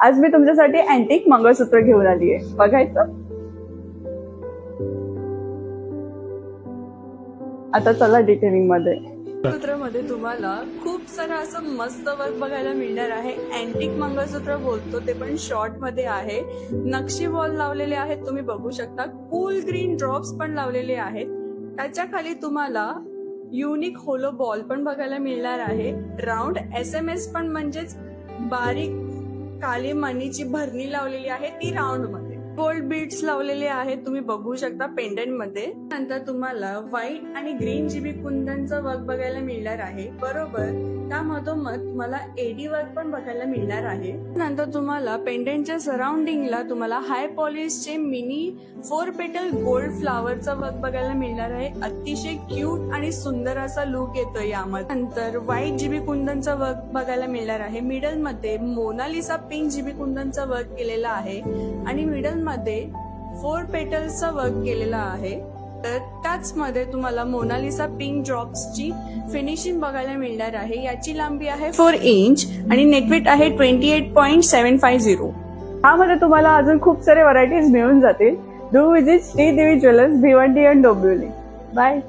आज मी तुमच्यासाठी अँटिक मंगळसूत्र घेऊन आली आहे, बघायचं? आता चला डिटेलिंग मध्ये. मंगळसूत्रामध्ये तुम्हाला खूप सारं असं मस्त वर्क बघायला मिळणार आहे. अँटिक मंगळसूत्र बोलतो ते पण शॉर्ट मध्ये आहे. नक्षी बॉल लावलेले आहेत, तुम्ही बघू शकता. कूल ग्रीन ड्रॉप्स पण लावलेले आहेत. त्याच्या खाली तुम्हाला युनिक होलो बॉल पण बघायला मिळणार आहे. राऊंड SMS पण म्हणजेच बारीक काली मनीची भरणी लावलेली आहे, ती राऊंड मध्ये. गोल्ड बीड्स लावलेले आहेत, तुम्ही बघू शकता पेंडंट मध्ये. नंतर तुम्हाला व्हाईट आणि ग्रीन जीबी कुंदनचा वर्क बघायला मिळणार आहे, बरोबर. त्यामधोमध तुम्हाला एडी वर्क पण बघायला मिळणार आहे. नंतर तुम्हाला पेंडंटच्या सराउंडिंगला तुम्हाला हाय पॉलिशचे मिनी 4 पेटल गोल्ड फ्लावरचा वर्क बघायला मिळणार आहे. अतिशय क्यूट आणि सुंदर असा लुक येतोय यामध्ये. नंतर व्हाईट जीबी कुंदनचा वर्क बघायला मिळणार आहे. मिडल मध्ये मोनालिसा पिंक जीबी कुंदनचा वर्क केलेला आहे आणि मिडल मध्ये 4 पेटल्सचा वर्क केलेला आहे. तर त्याच मध्ये तुम्हाला मोनालिसा पिंक ड्रॉप्सची फिनिशिंग बघायला मिळणार आहे. याची लांबी आहे 4 इंच आणि नेटवेट आहे 28.750. यामध्ये तुम्हाला अजून खूप सारे व्हरायटीज मिळून जातील. Do visit Sridevi jewellers, Bhiwandi and Dombivli. Bye.